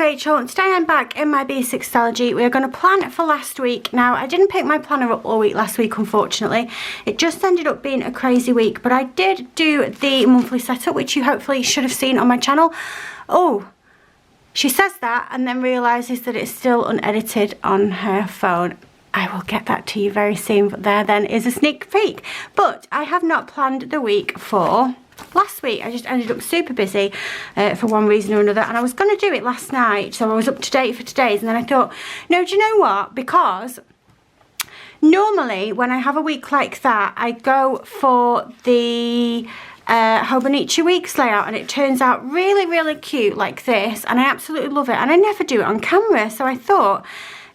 Rachel, and today I'm back in my B6 Stalogy. We are going to plan for last week. Now, I didn't pick my planner up all week last week, unfortunately. It just ended up being a crazy week, but I did do the monthly setup, which you hopefully should have seen on my channel. Oh, she says that and then realises that it's still unedited on her phone. I will get that to you very soon, but there then is a sneak peek. But I have not planned the week for last week. I just ended up super busy for one reason or another, and I was going to do it last night, so I was up to date for today's, and then I thought, no, do you know what, because normally when I have a week like that, I go for the Hobonichi Weeks layout, and it turns out really, really cute like this, and I absolutely love it, and I never do it on camera, so I thought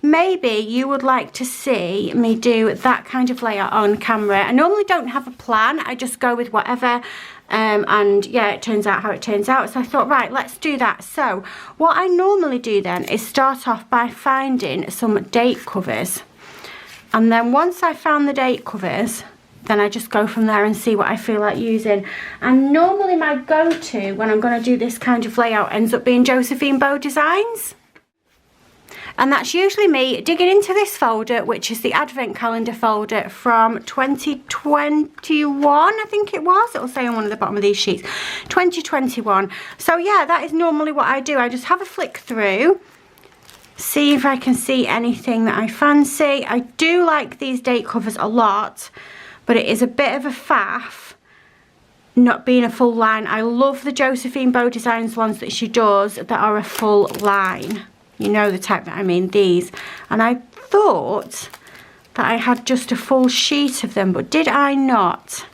maybe you would like to see me do that kind of layout on camera. I normally don't have a plan, I just go with whatever, and yeah, it turns out how it turns out. So I thought, right, let's do that. So what I normally do then is start off by finding some date covers, and then once I found the date covers, then I just go from there and see what I feel like using. And normally my go-to when I'm going to do this kind of layout ends up being Josephine Bow Designs. And that's usually me digging into this folder, which is the advent calendar folder from 2021, I think it was. It'll say on one of the bottom of these sheets, 2021. So yeah, that is normally what I do. I just have a flick through, see if I can see anything that I fancy. I do like these date covers a lot, but it is a bit of a faff not being a full line. I love the Josephine Bow Designs ones that she does that are a full line. You know the type that I mean, these. And I thought that I had just a full sheet of them, but did I not?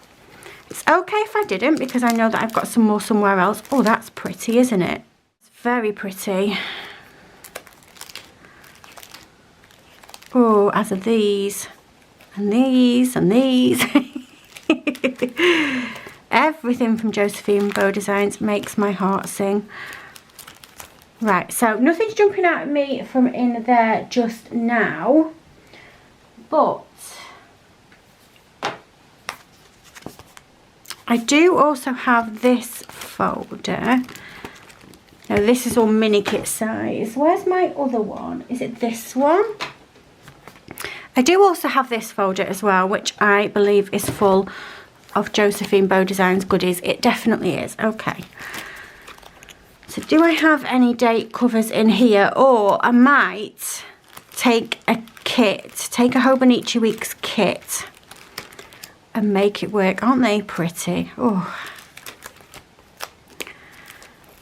It's okay if I didn't, because I know that I've got some more somewhere else. Oh, that's pretty, isn't it? It's very pretty. Oh, as are these. And these, and these. Everything from Josephine Bow Designs makes my heart sing. Right, so nothing's jumping out at me from in there just now, but I do also have this folder. Now this is all mini kit size. Where's my other one? Is it this one? I do also have this folder as well, which I believe is full of Josephine Bow Designs goodies. It definitely is. Okay. So do I have any date covers in here? Or I might take a kit, take a Hobonichi Weeks kit and make it work. Aren't they pretty? Oh,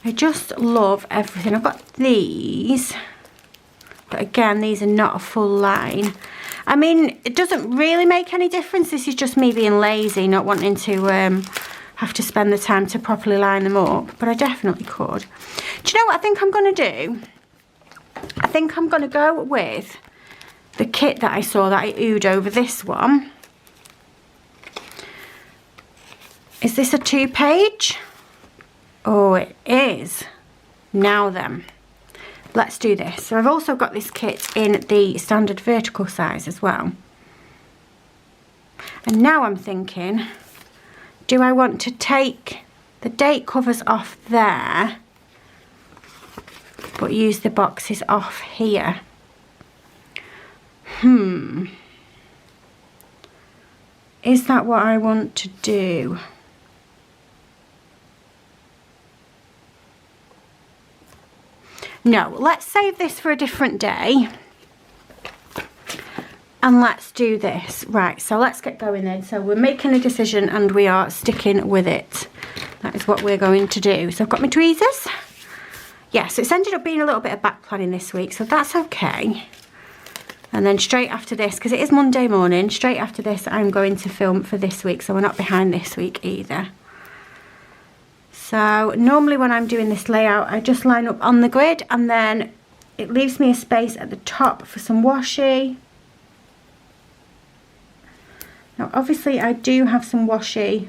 I just love everything. I've got these, but again, these are not a full line. I mean, it doesn't really make any difference. This is just me being lazy, not wanting to have to spend the time to properly line them up, but I definitely could. Do you know what I think I'm going to do? I think I'm going to go with the kit that I saw that I oohed over this one. Is this a 2-page? Oh, it is. Now then, let's do this. So I've also got this kit in the standard vertical size as well. And now I'm thinking, do I want to take the date covers off there, but use the boxes off here? Is that what I want to do? No, let's save this for a different day. And let's do this. Right, so let's get going then. So we're making a decision and we are sticking with it. That is what we're going to do. So I've got my tweezers. Yeah, so it's ended up being a little bit of back planning this week, so that's okay. And then straight after this, because it is Monday morning, straight after this I'm going to film for this week, so we're not behind this week either. So normally when I'm doing this layout, I just line up on the grid, and then it leaves me a space at the top for some washi. Now obviously I do have some washi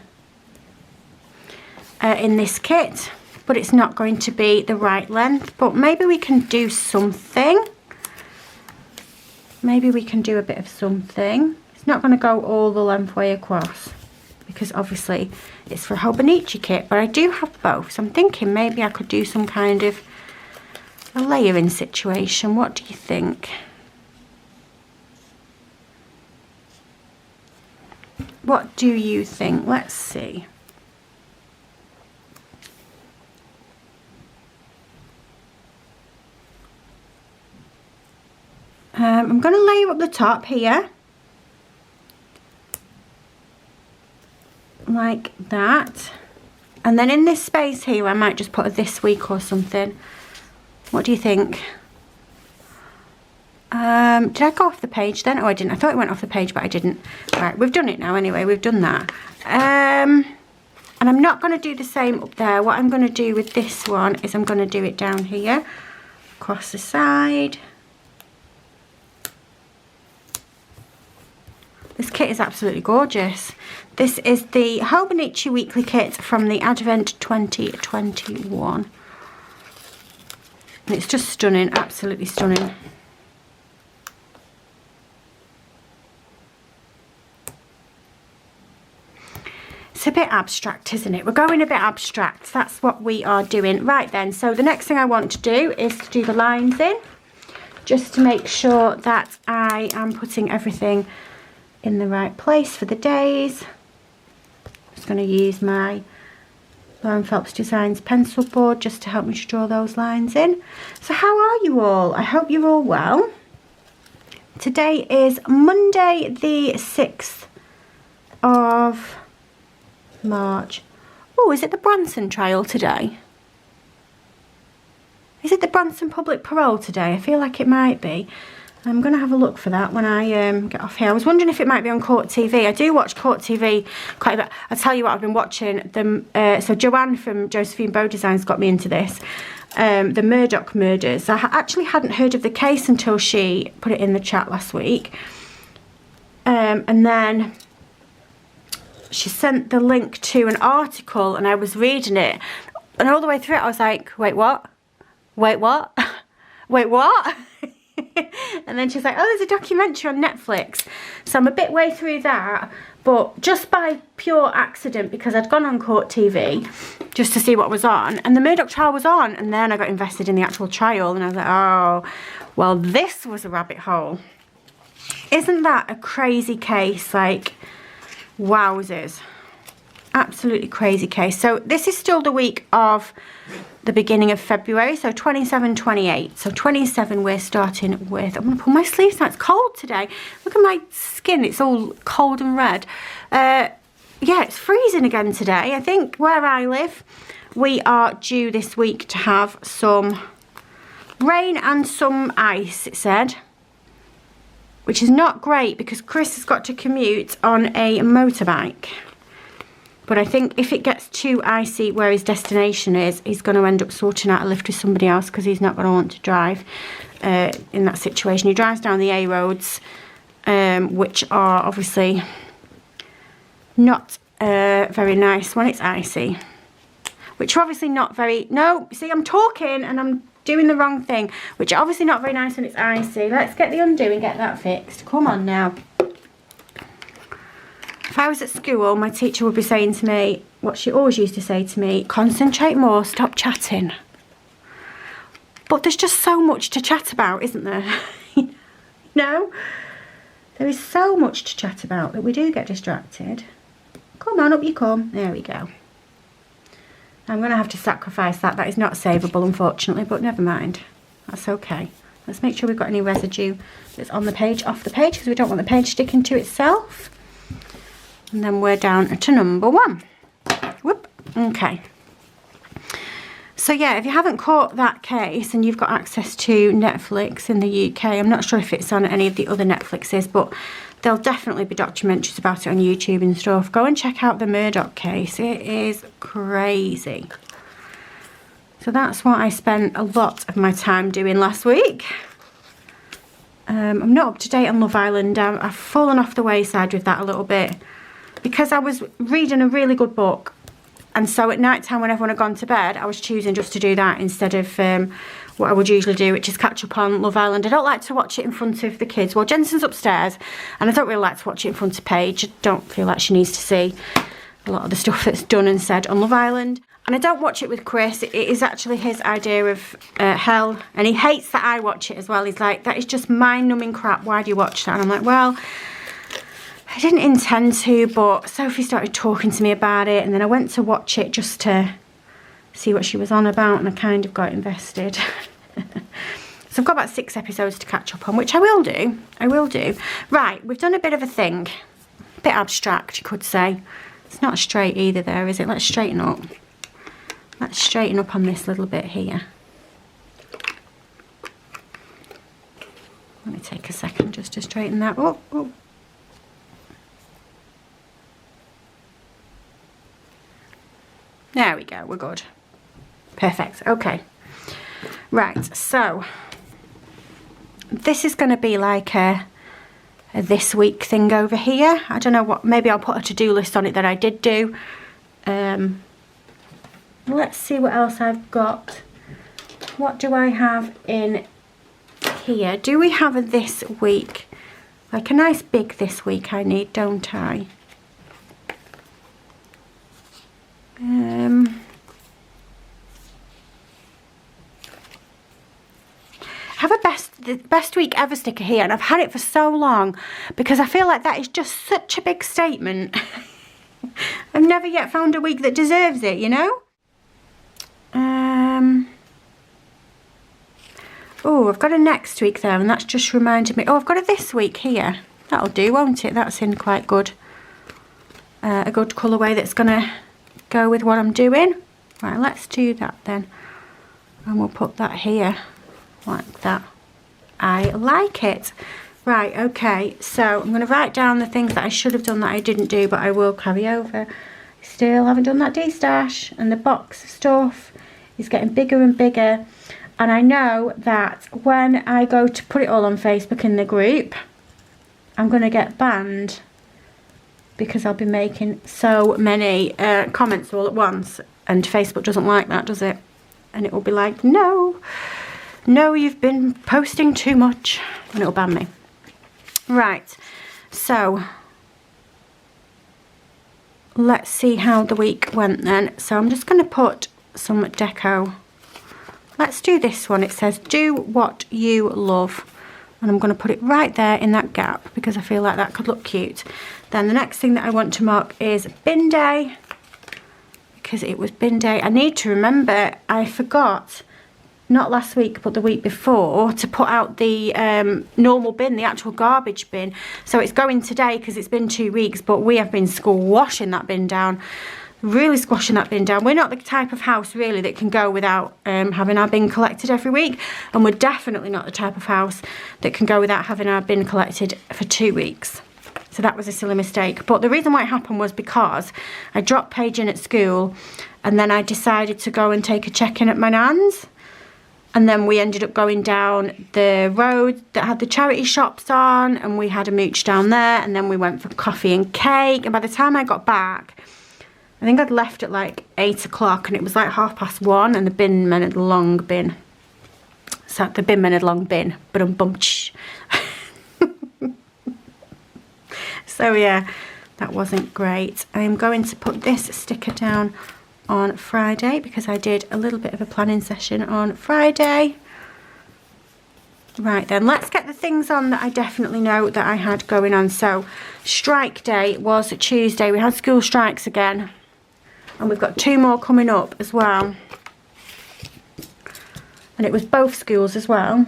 in this kit, but it's not going to be the right length, but maybe we can do something. Maybe we can do a bit of something. It's not going to go all the length way across, because obviously it's for a Hobonichi kit, but I do have both, so I'm thinking maybe I could do some kind of a layering situation. What do you think? What do you think? Let's see. I'm going to layer up the top here. Like that. And then in this space here, I might just put a this week or something. What do you think? Did I go off the page then? Oh, I didn't. I thought it went off the page, but I didn't. Right, we've done it now anyway. We've done that. And I'm not going to do the same up there. What I'm going to do with this one is I'm going to do it down here. Across the side. This kit is absolutely gorgeous. This is the Hobonichi Weekly Kit from the Advent 2021. And it's just stunning, absolutely stunning. It's a bit abstract, isn't it? We're going a bit abstract. That's what we are doing. Right then, so the next thing I want to do is to do the lines in. Just to make sure that I am putting everything in the right place for the days. Just going to use my Lauren Phelps Designs pencil board just to help me to draw those lines in. So how are you all? I hope you're all well. Today is Monday the 6th of March. Oh, is it the Branson trial today? Is it the Branson public parole today? I feel like it might be. I'm going to have a look for that when I get off here. I was wondering if it might be on Court TV. I do watch Court TV quite a bit. I'll tell you what, I've been watching them. So Joanne from Josephine Bow Designs got me into this. The Murdoch murders. I actually hadn't heard of the case until she put it in the chat last week. And then she sent the link to an article and I was reading it. And all the way through it I was like, wait, what? Wait, what? Wait, what? And then she's like, oh, there's a documentary on Netflix. So I'm a bit way through that, but just by pure accident, because I'd gone on Court TV just to see what was on, and the Murdoch trial was on, and then I got invested in the actual trial, and I was like, oh, well, this was a rabbit hole. Isn't that a crazy case? Like, wowzers. Absolutely crazy case. So this is still the week of the beginning of February, so 27, 28. So 27 we're starting with. I'm going to pull my sleeves down. It's cold today. Look at my skin. It's all cold and red. Yeah, it's freezing again today. I think where I live, we are due this week to have some rain and some ice, it said. Which is not great because Chris has got to commute on a motorbike. But I think if it gets too icy where his destination is, he's going to end up sorting out a lift with somebody else because he's not going to want to drive in that situation. He drives down the A roads, which are obviously not very nice when it's icy. Which are obviously not very... No, see, I'm talking and I'm doing the wrong thing. Which are obviously not very nice when it's icy. Let's get the undo and get that fixed. Come on now. If I was at school, my teacher would be saying to me, what she always used to say to me, concentrate more, stop chatting. But there's just so much to chat about, isn't there? You know? There is so much to chat about that we do get distracted. Come on, up you come. There we go. I'm going to have to sacrifice that. That is not savable, unfortunately, but never mind. That's okay. Let's make sure we've got any residue that's on the page off the page because we don't want the page sticking to itself. And then we're down to number 1. Whoop. Okay. So yeah, if you haven't caught that case and you've got access to Netflix in the UK, I'm not sure if it's on any of the other Netflixes, but there'll definitely be documentaries about it on YouTube and stuff. Go and check out the Murdoch case. It is crazy. So that's what I spent a lot of my time doing last week. I'm not up to date on Love Island. I've fallen off the wayside with that a little bit. Because I was reading a really good book, and so at night time when everyone had gone to bed, I was choosing just to do that instead of what I would usually do, which is catch up on Love Island. I don't like to watch it in front of the kids. Well, Jensen's upstairs, and I don't really like to watch it in front of Paige. I don't feel like she needs to see a lot of the stuff that's done and said on Love Island. And I don't watch it with Chris. It is actually his idea of hell. And he hates that I watch it as well. He's like, that is just mind-numbing crap. Why do you watch that? And I'm like, well, I didn't intend to, but Sophie started talking to me about it. And then I went to watch it just to see what she was on about. And I kind of got invested. So I've got about 6 episodes to catch up on, which I will do. I will do. Right, we've done a bit of a thing. A bit abstract, you could say. It's not straight either there, is it? Let's straighten up. Let's straighten up on this little bit here. Let me take a second just to straighten that up. Oh. There we go, we're good. Perfect, okay. Right, so this is going to be like a this week thing over here. I don't know what, maybe I'll put a to-do list on it that I did do. Let's see what else I've got. What do I have in here? Do we have a this week? Like a nice big this week I need, don't I? I have the best week ever sticker here, and I've had it for so long because I feel like that is just such a big statement. I've never yet found a week that deserves it, you know? Oh, I've got a next week there, and that's just reminded me. Oh, I've got a this week here. That'll do, won't it? That's in quite good. A good colourway that's going to go with what I'm doing. Right, let's do that then. And we'll put that here like that. I like it. Right, okay, so I'm going to write down the things that I should have done that I didn't do, but I will carry over. Still haven't done that D-stash, and the box of stuff is getting bigger and bigger. And I know that when I go to put it all on Facebook in the group, I'm going to get banned because I'll be making so many comments all at once, and Facebook doesn't like that, does it? And it will be like, no, you've been posting too much, and it'll ban me. Right, so let's see how the week went then. So I'm just going to put some deco. Let's do this one. It says, do what you love. And I'm going to put it right there in that gap because I feel like that could look cute. Then the next thing that I want to mark is bin day, because it was bin day. I need to remember, I forgot, not last week but the week before, to put out the normal bin, the actual garbage bin. So it's going today because it's been 2 weeks, but we have been squashing that bin down. Really squashing that bin down. We're not the type of house really that can go without having our bin collected every week, and we're definitely not the type of house that can go without having our bin collected for 2 weeks. So that was a silly mistake. But the reason why it happened was because I dropped Paige in at school, and then I decided to go and take a check-in at my nan's, and then we ended up going down the road that had the charity shops on, and we had a mooch down there, and then we went for coffee and cake, and by the time I got back, I think I'd left at like 8 o'clock, and it was like 1:30, and the bin men had long been. So the bin men had long been. So yeah, that wasn't great. I'm going to put this sticker down on Friday because I did a little bit of a planning session on Friday. Right then, let's get the things on that I definitely know that I had going on. So strike day was Tuesday. We had school strikes again. And we've got 2 more coming up as well. And it was both schools as well.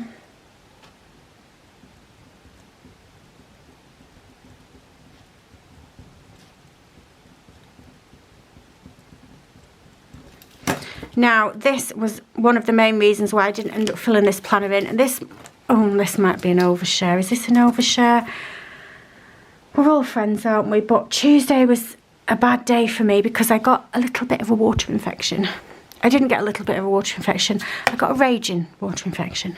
Now, this was one of the main reasons why I didn't end up filling this planner in. And this, oh, this might be an overshare. Is this an overshare? We're all friends, aren't we? But Tuesday was a bad day for me because I got a little bit of a water infection. I didn't get a little bit of a water infection. I got a raging water infection.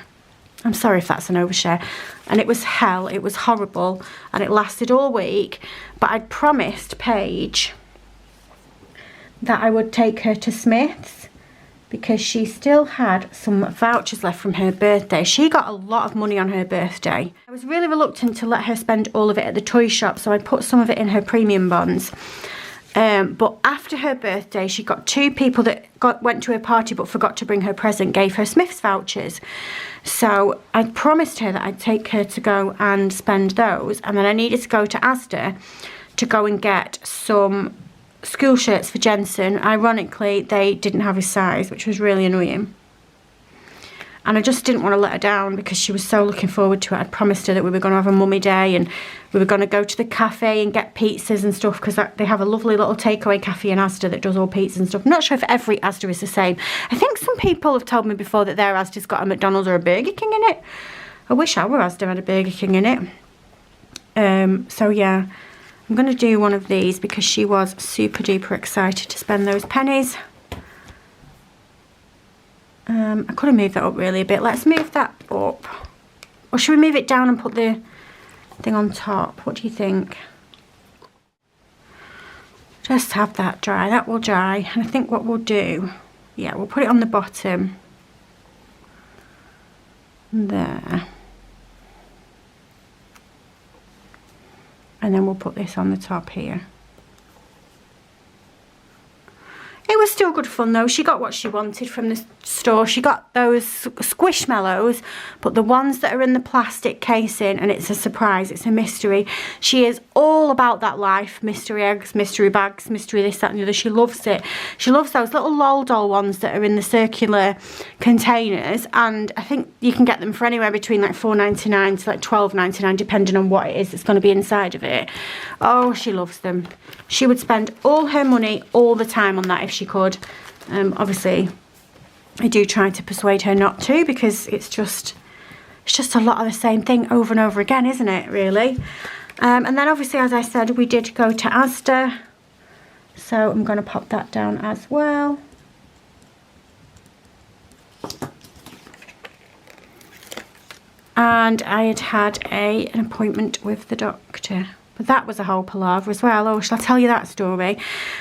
I'm sorry if that's an overshare. And it was hell. It was horrible. And it lasted all week. But I'd promised Paige that I would take her to Smith's because she still had some vouchers left from her birthday. She got a lot of money on her birthday. I was really reluctant to let her spend all of it at the toy shop, so I put some of it in her premium bonds. But after her birthday, she got 2 people that went to her party but forgot to bring her present, gave her Smith's vouchers. So I promised her that I'd take her to go and spend those, and then I needed to go to Asda to go and get some school shirts for Jensen. Ironically, they didn't have his size, which was really annoying. And I just didn't want to let her down because she was so looking forward to it. I'd promised her that we were going to have a mummy day and we were going to go to the cafe and get pizzas and stuff, because they have a lovely little takeaway cafe in Asda that does all pizzas and stuff. I'm not sure if every Asda is the same. I think some people have told me before that their Asda's got a McDonald's or a Burger King in it. I wish our Asda had a Burger King in it. So yeah, I'm going to do one of these because she was super duper excited to spend those pennies. I could have moved that up really a bit. Let's move that up. Or should we move it down and put the thing on top? What do you think? Just have that dry. That will dry. And I think what we'll do, yeah, we'll put it on the bottom. There. And then we'll put this on the top here. It was still good fun though. She got what she wanted from the store. She got those squishmallows, but the ones that are in the plastic casing, and it's a surprise, it's a mystery. She is all about that life. Mystery eggs, mystery bags, mystery this, that and the other. She loves it. She loves those little lol doll ones that are in the circular containers, and I think you can get them for anywhere between like £4.99 to like £12.99 depending on what it is that's going to be inside of it. Oh, she loves them. She would spend all her money all the time on that if she could. Obviously I do try to persuade her not to, because it's just a lot of the same thing over and over again, isn't it, really? And then obviously, as I said, we did go to Asda, so I'm going to pop that down as well. And I had an appointment with the doctor. But that was a whole palaver as well. Oh, shall I tell you that story?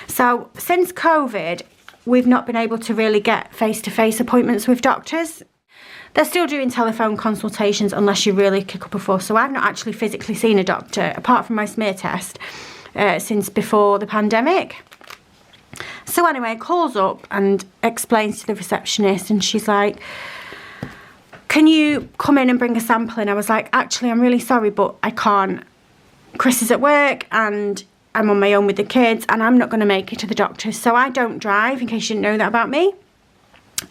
So, since COVID, we've not been able to really get face-to-face appointments with doctors. They're still doing telephone consultations unless you really kick up a fuss. So I've not actually physically seen a doctor, apart from my smear test, since before the pandemic. So anyway, calls up and explains to the receptionist, and she's like, can you come in and bring a sample in? I was like, actually, I'm really sorry, but I can't. Chris is at work and I'm on my own with the kids, and I'm not going to make it to the doctor's. So I don't drive, in case you didn't know that about me.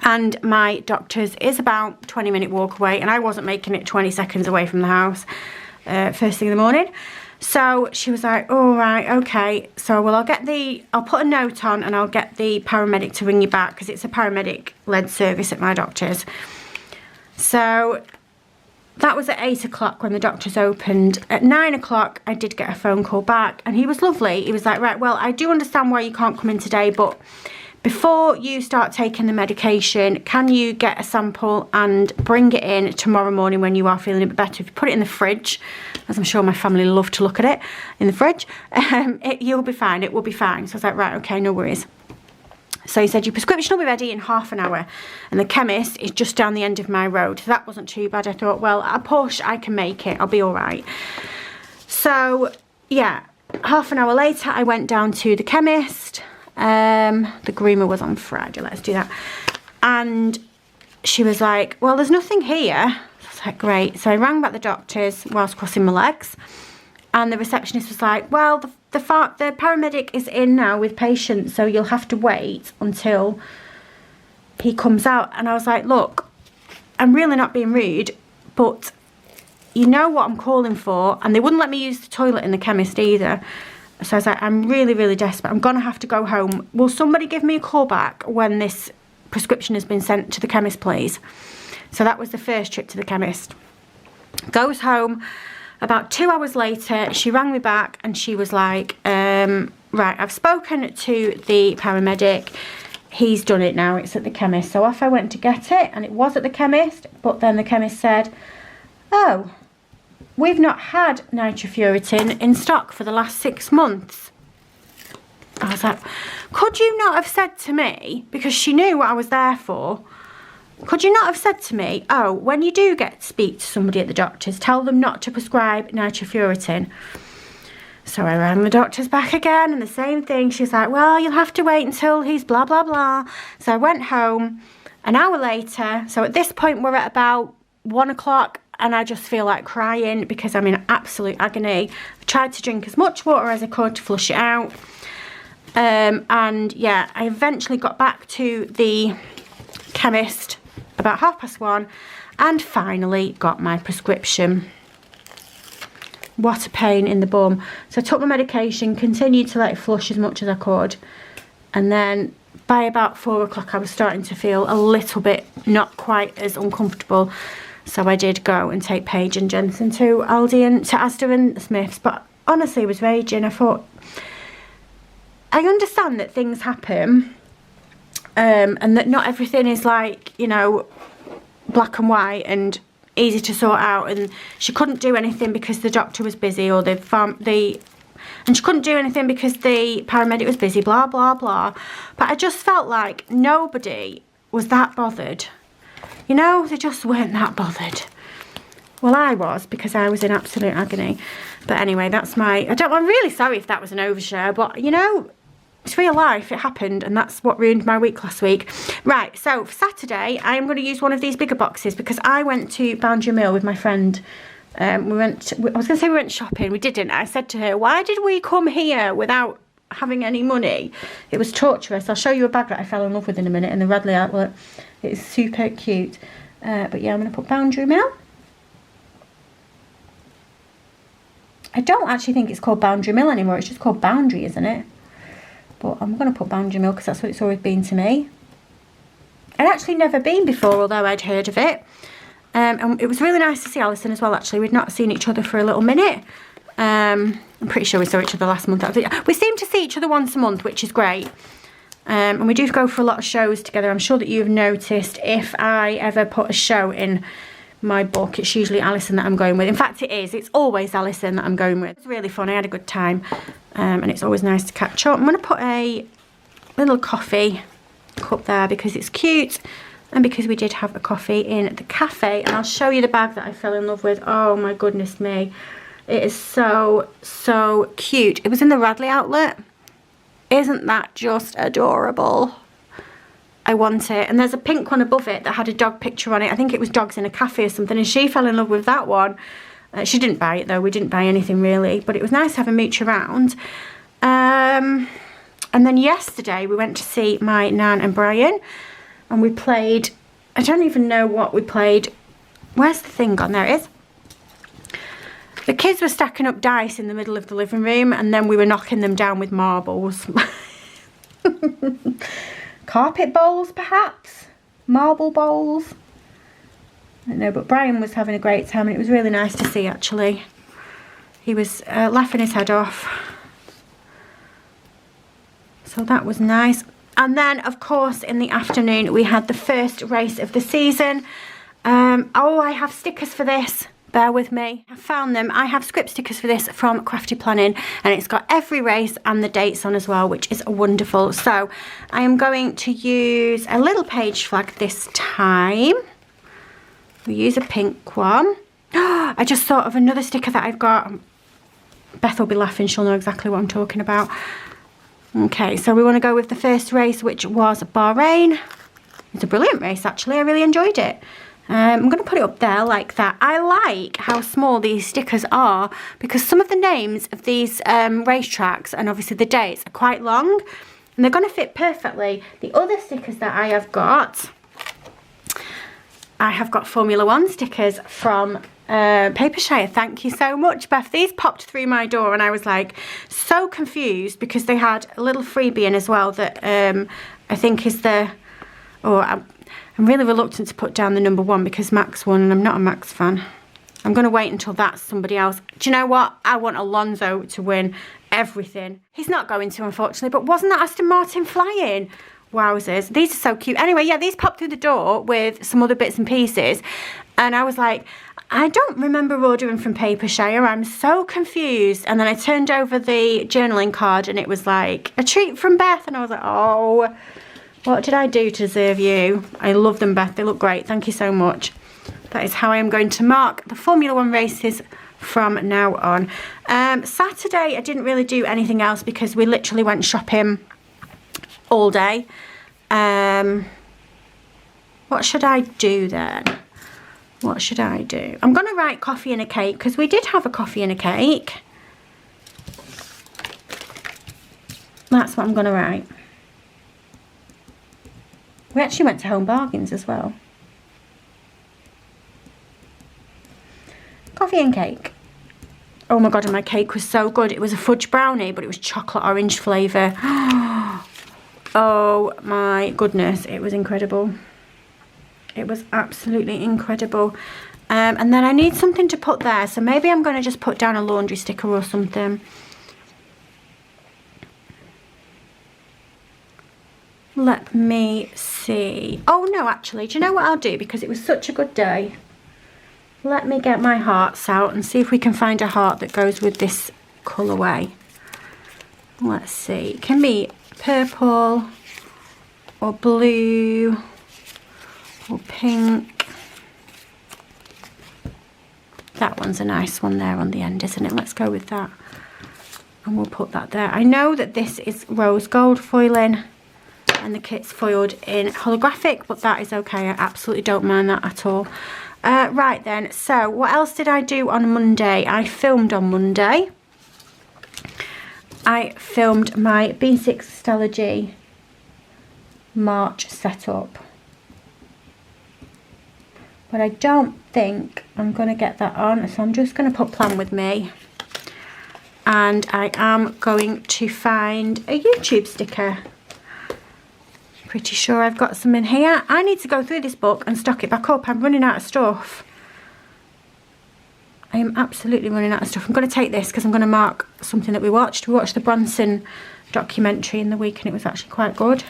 And my doctor's is about a 20-minute walk away, and I wasn't making it 20 seconds away from the house first thing in the morning. So she was like, all right, okay. So, well, I'll put a note on and I'll get the paramedic to ring you back, because it's a paramedic-led service at my doctor's. So that was at 8 o'clock when the doctor's opened. At 9 o'clock, I did get a phone call back, and he was lovely. He was like, right, well, I do understand why you can't come in today, but before you start taking the medication, can you get a sample and bring it in tomorrow morning when you are feeling a bit better? If you put it in the fridge, as I'm sure my family love to look at it, in the fridge, you'll be fine. It will be fine. So I was like, right, okay, no worries. So he said, your prescription will be ready in half an hour, and the chemist is just down the end of my road. So that wasn't too bad. I thought, well, at a push, I can make it. I'll be all right. So, yeah, half an hour later, I went down to the chemist. The groomer was on Friday. Let's do that. And she was like, well, there's nothing here. I was like, great. So I rang back the doctor's whilst crossing my legs. And the receptionist was like, well, the paramedic is in now with patients, so you'll have to wait until he comes out. And I was like, look, I'm really not being rude, but you know what I'm calling for. And they wouldn't let me use the toilet in the chemist either. So I was like, I'm really, really desperate. I'm going to have to go home. Will somebody give me a call back when this prescription has been sent to the chemist, please? So that was the first trip to the chemist. Goes home. About 2 hours later, she rang me back and she was like, right, I've spoken to the paramedic. He's done it now. It's at the chemist. So off I went to get it, and it was at the chemist. But then the chemist said, oh, we've not had nitrofurantoin in stock for the last 6 months. I was like, could you not have said to me, because she knew what I was there for, could you not have said to me, oh, when you do speak to somebody at the doctor's, tell them not to prescribe nitrofurantoin? So I rang the doctor's back again, and the same thing. She's like, well, you'll have to wait until he's blah, blah, blah. So I went home an hour later. So at this point, we're at about 1 o'clock, and I just feel like crying because I'm in absolute agony. I tried to drink as much water as I could to flush it out. And yeah, I eventually got back to the chemist about 1:30 and finally got my prescription. What a pain in the bum. So I took my medication, continued to let it flush as much as I could, and then by about 4 o'clock I was starting to feel a little bit not quite as uncomfortable. So I did go and take Paige and Jensen to Aldi and to Asda and Smiths, but honestly I was raging. I thought, I understand that things happen, and that not everything is like, you know, black and white and easy to sort out, and she couldn't do anything because the doctor was busy, or and she couldn't do anything because the paramedic was busy, blah blah blah. But I just felt like nobody was that bothered, you know, they just weren't that bothered. Well, I was, because I was in absolute agony. But anyway, that's my, I'm really sorry if that was an overshare, but you know, it's real life, it happened, and that's what ruined my week last week. Right, so for Saturday, I am going to use one of these bigger boxes because I went to Boundary Mill with my friend. I was going to say we went shopping, we didn't. I said to her, why did we come here without having any money? It was torturous. I'll show you a bag that I fell in love with in a minute in the Radley outlet. It's super cute. But yeah, I'm going to put Boundary Mill. I don't actually think it's called Boundary Mill anymore. It's just called Boundary, isn't it? But I'm going to put Boundary Mill because that's what it's always been to me. I'd actually never been before, although I'd heard of it. And it was really nice to see Alison as well, actually. We'd not seen each other for a little minute. I'm pretty sure we saw each other last month. We seem to see each other once a month, which is great. And we do go for a lot of shows together. I'm sure that you've noticed if I ever put a show in my book, it's usually Alison that I'm going with. In fact, it is. It's always Alison that I'm going with. It's really fun. I had a good time. And it's always nice to catch up. I'm going to put a little coffee cup there because it's cute. And because we did have a coffee in the cafe. And I'll show you the bag that I fell in love with. Oh my goodness me. It is so, so cute. It was in the Radley outlet. Isn't that just adorable? I want it. And there's a pink one above it that had a dog picture on it. I think it was Dogs in a Cafe or something. And she fell in love with that one. She didn't buy it though. We didn't buy anything really. But it was nice to have a mooch around. And then yesterday we went to see my Nan and Brian. And we played, I don't even know what we played. Where's the thing gone? There it is. The kids were stacking up dice in the middle of the living room, and then we were knocking them down with marbles. Carpet bowls, perhaps? Marble bowls? I don't know, but Brian was having a great time, and it was really nice to see, actually. He was laughing his head off. So that was nice. And then, of course, in the afternoon, we had the first race of the season. Oh, I have stickers for this. Bear with me. I found them. I have script stickers for this from Crafty Planning, and it's got every race and the dates on as well, which is wonderful. So I am going to use a little page flag this time. We'll use a pink one. I just thought of another sticker that I've got. Beth will be laughing. She'll know exactly what I'm talking about. Okay, so we want to go with the first race, which was Bahrain. It's a brilliant race, actually. I really enjoyed it. I'm going to put it up there like that. I like how small these stickers are because some of the names of these racetracks and obviously the dates are quite long and they're going to fit perfectly. The other stickers that I have got Formula One stickers from Papershire. Thank you so much, Beth. These popped through my door and I was like so confused because they had a little freebie in as well that I think is the... I'm really reluctant to put down the number 1 because Max won and I'm not a Max fan. I'm going to wait until that's somebody else. Do you know what? I want Alonso to win everything. He's not going to, unfortunately, but wasn't that Aston Martin flying? Wowzers. These are so cute. Anyway, yeah, these popped through the door with some other bits and pieces. And I was like, I don't remember ordering from Papershire. I'm so confused. And then I turned over the journaling card and it was like, a treat from Beth. And I was like, oh... what did I do to deserve you? I love them, Beth. They look great. Thank you so much. That is how I am going to mark the Formula One races from now on. Saturday I didn't really do anything else because we literally went shopping all day. What should I do then? What should I do? I'm going to write coffee and a cake because we did have a coffee and a cake. That's what I'm going to write. We actually went to Home Bargains as well. Coffee and cake. Oh my god, and my cake was so good. It was a fudge brownie, but it was chocolate orange flavour. Oh my goodness, it was incredible. It was absolutely incredible. And then I need something to put there, so maybe I'm going to just put down a laundry sticker or something. Let me see. Oh no, actually, do you know what I'll do? Because it was such a good day. Let me get my hearts out and see if we can find a heart that goes with this colourway. Let's see. It can be purple or blue or pink. That one's a nice one there on the end, isn't it? Let's go with that. And we'll put that there. I know that this is rose gold foiling and the kit's foiled in holographic, but that is okay. I absolutely don't mind that at all. Right then, so what else did I do on Monday? I filmed on Monday. I filmed my B6 Stalogy March setup. But I don't think I'm going to get that on, so I'm just going to put plan with me. And I am going to find a YouTube sticker. Pretty sure I've got some in here. I need to go through this book and stock it back up. I'm running out of stuff. I am absolutely running out of stuff. I'm going to take this because I'm going to mark something that we watched. We watched the Bronson documentary in the week and it was actually quite good.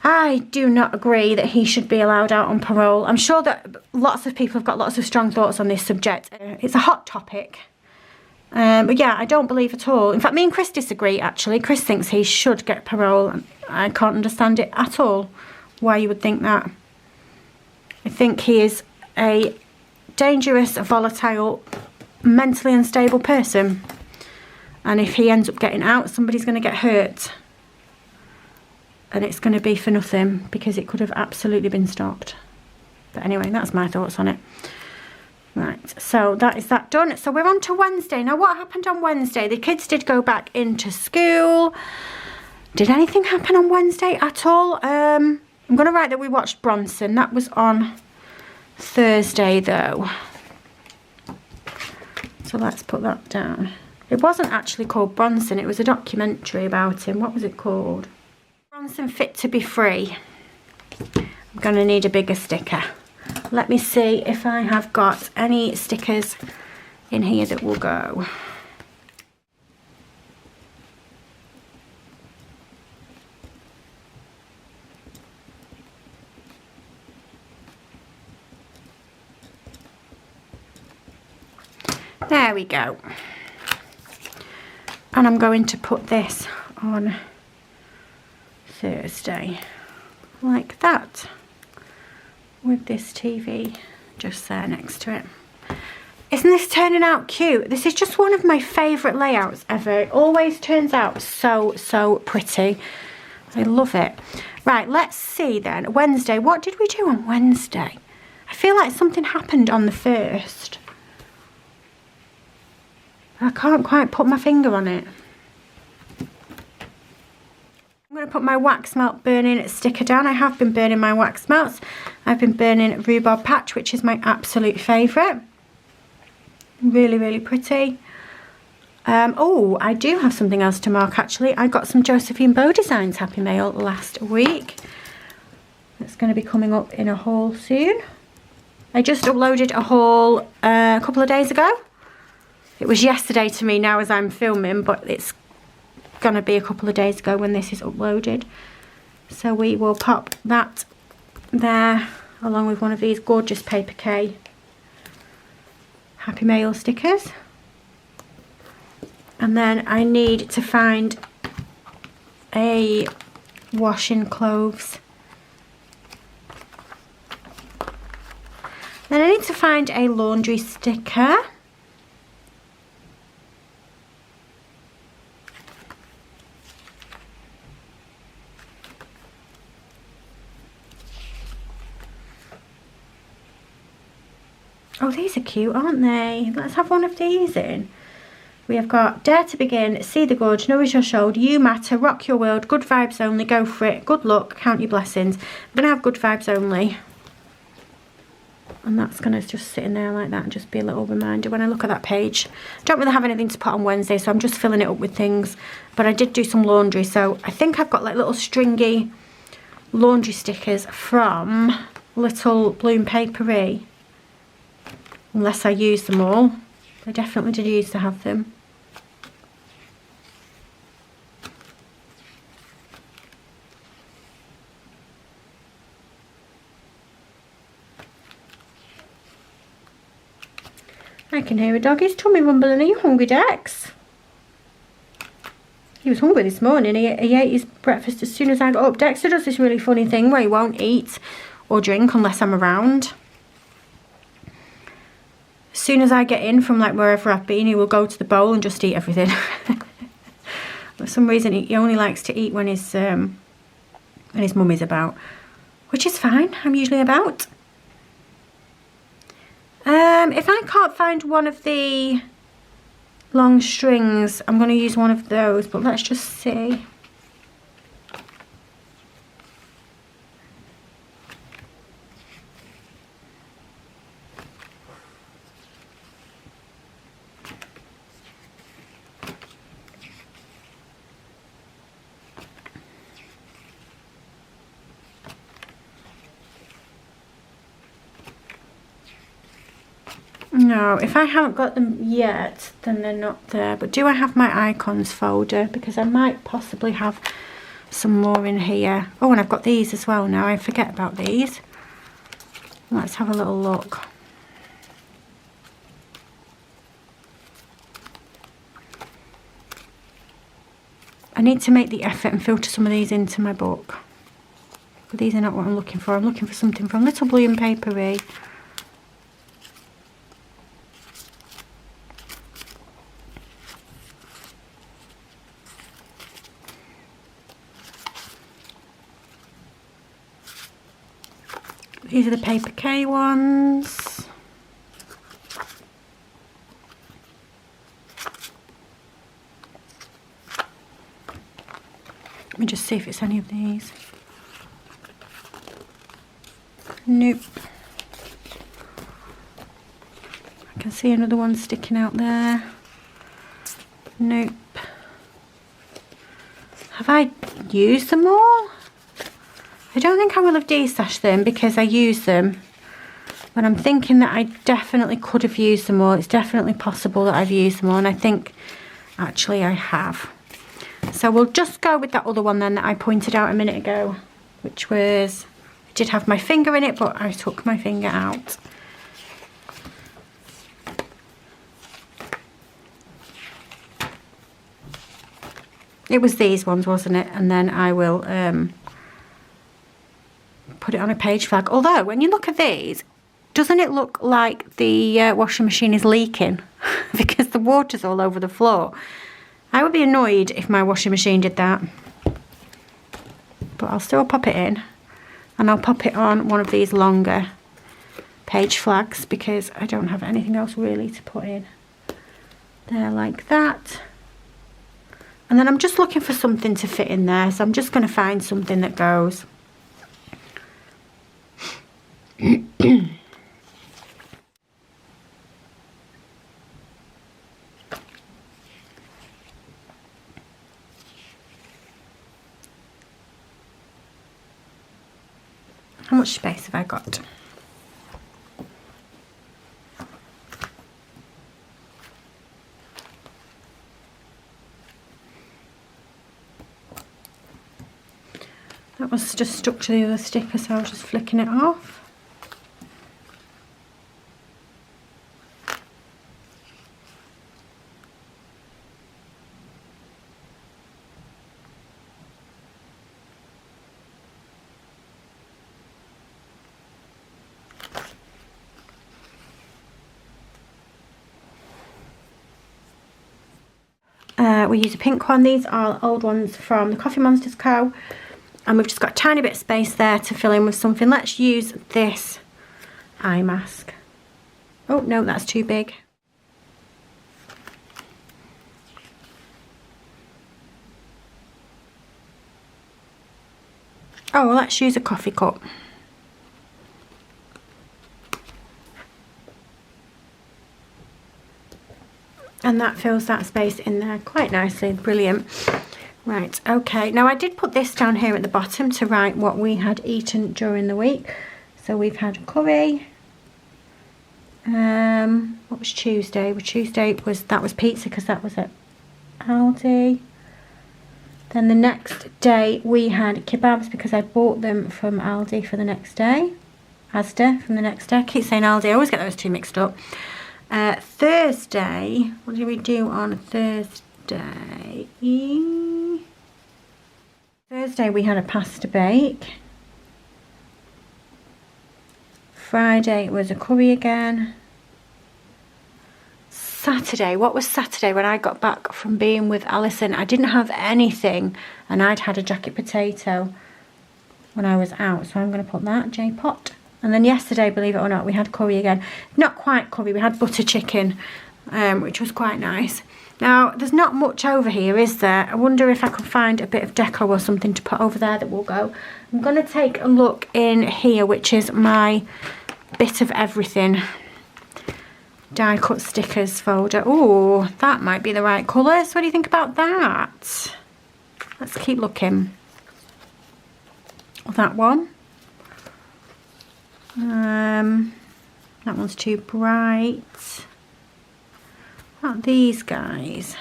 I do not agree that he should be allowed out on parole. I'm sure that lots of people have got lots of strong thoughts on this subject. It's a hot topic. But yeah, I don't believe at all. In fact, me and Chris disagree, actually. Chris thinks he should get parole. I can't understand it at all, why you would think that. I think he is a dangerous, volatile, mentally unstable person. And if he ends up getting out, somebody's going to get hurt. And it's going to be for nothing, because it could have absolutely been stopped. But anyway, that's my thoughts on it. Right, so that is that done. So we're on to Wednesday. Now, what happened on Wednesday? The kids did go back into school. Did anything happen on Wednesday at all? I'm going to write that we watched Bronson. That was on Thursday, though. So let's put that down. It wasn't actually called Bronson. It was a documentary about him. What was it called? Bronson Fit to be Free. I'm going to need a bigger sticker. Let me see if I have got any stickers in here that will go. There we go. And I'm going to put this on Thursday, like that. With this TV just there next to it. Isn't this turning out cute? This is just one of my favourite layouts ever. It always turns out so pretty. I love it. Right, let's see then. Wednesday, what did we do on Wednesday? I feel like something happened on the 1st. I can't quite put my finger on it. I'm going to put my wax melt burning sticker down. I have been burning my wax melts. I've been burning Rhubarb Patch, which is my absolute favourite. Really pretty. Oh, I do have something else to mark actually. I got some Josephine Bow Designs Happy Mail last week. It's going to be coming up in a haul soon. I just uploaded a haul a couple of days ago. It was yesterday to me now as I'm filming, but it's going to be a couple of days ago when this is uploaded. So we will pop that there along with one of these gorgeous Paper K Happy Mail stickers. And then I need to find a washing clothes. Then I need to find a laundry sticker. Oh, these are cute, aren't they? Let's have one of these in. We have got Dare to Begin, See the Good, Nourish Your Soul, You Matter, Rock Your World, Good Vibes Only, Go For It, Good Luck, Count Your Blessings. I'm going to have Good Vibes Only. And that's going to just sit in there like that and just be a little reminder when I look at that page. I don't really have anything to put on Wednesday, so I'm just filling it up with things. But I did do some laundry, so I think I've got like little stringy laundry stickers from Little Bloom Papery. Unless I use them all. I definitely did used to have them. I can hear a doggy's tummy rumbling. Are you hungry, Dex? He was hungry this morning. He ate his breakfast as soon as I got up. Dexter does this really funny thing where he won't eat or drink unless I'm around. As soon as I get in from like wherever I've been, he will go to the bowl and just eat everything. For some reason, he only likes to eat when his mummy's about, which is fine. I'm usually about. If I can't find one of the long strings, I'm going to use one of those, but let's just see. No, if I haven't got them yet, then they're not there. But do I have my icons folder? Because I might possibly have some more in here. Oh, and I've got these as well now. I forget about these. Let's have a little look. I need to make the effort and filter some of these into my book. But these are not what I'm looking for. I'm looking for something from Little Bloom Papery. These are the Paper K ones. Let me just see if it's any of these. Nope. I can see another one sticking out there. Nope. Have I used them all? I don't think I will have destashed them because I use them. But I'm thinking that I definitely could have used them all. It's definitely possible that I've used them all. And I think actually I have. So we'll just go with that other one then that I pointed out a minute ago. Which was, I did have my finger in it, but I took my finger out. It was these ones, wasn't it? And then I will put it on a page flag. Although, when you look at these, doesn't it look like the washing machine is leaking? Because the water's all over the floor. I would be annoyed if my washing machine did that. But I'll still pop it in. And I'll pop it on one of these longer page flags because I don't have anything else really to put in. There, like that. And then I'm just looking for something to fit in there. So I'm just going to find something that goes. How much space have I got? That was just stuck to the other sticker, so I was just flicking it off. We use a pink one. These are old ones from the Coffee Monsters Co. And we've just got a tiny bit of space there to fill in with something. Let's use this eye mask. Oh, no, that's too big. Oh, well, let's use a coffee cup. And that fills that space in there quite nicely. Brilliant. Right, okay. Now, I did put this down here at the bottom to write what we had eaten during the week. So we've had curry. What was Tuesday? Well, Tuesday was pizza because that was at Aldi. Then the next day we had kebabs because I bought them from Aldi for the next day. Asda from the next day. I keep saying Aldi, I always get those two mixed up. Thursday, what did we do on Thursday? Thursday we had a pasta bake. Friday was a curry again. Saturday, what was Saturday when I got back from being with Alison? I didn't have anything and I'd had a jacket potato when I was out, so I'm going to put that, J-pot. And then yesterday, believe it or not, we had curry again. Not quite curry, we had butter chicken, which was quite nice. Now, there's not much over here, is there? I wonder if I can find a bit of deco or something to put over there that will go. I'm going to take a look in here, which is my bit of everything die cut stickers folder. Oh, that might be the right colours. What do you think about that? Let's keep looking. That one. That one's too bright. What about these guys?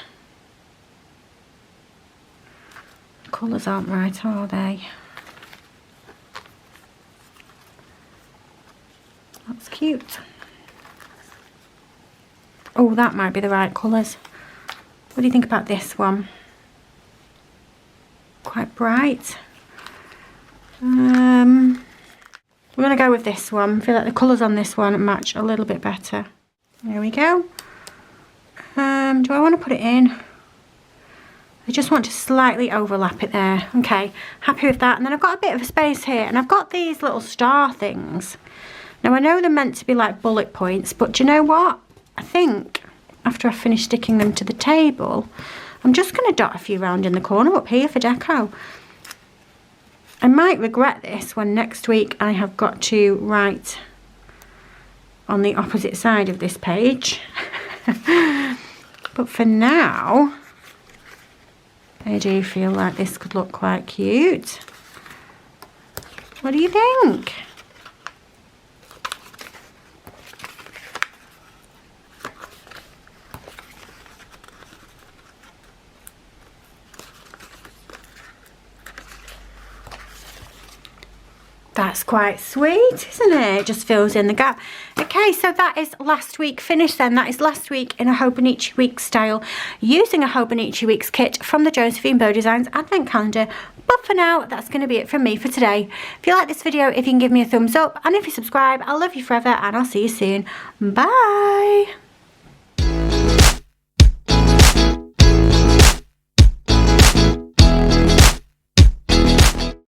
The colours aren't right, are they? That's cute. Oh, that might be the right colours. What do you think about this one? Quite bright. We're going to go with this one. I feel like the colours on this one match a little bit better. There we go. Do I want to put it in? I just want to slightly overlap it there. Okay, happy with that. And then I've got a bit of a space here, and I've got these little star things. Now, I know they're meant to be like bullet points, but do you know what? I think after I finish sticking them to the table, I'm just going to dot a few round in the corner up here for deco. I might regret this when next week I have got to write on the opposite side of this page. But for now, I do feel like this could look quite cute. What do you think? That's quite sweet, isn't it? It just fills in the gap. Okay, so that is last week finished then. That is last week in a Hobonichi Week style, using a Hobonichi Weeks kit from the Josephine Bow Designs Advent Calendar. But for now, that's going to be it from me for today. If you like this video, if you can give me a thumbs up, and if you subscribe, I'll love you forever, and I'll see you soon. Bye!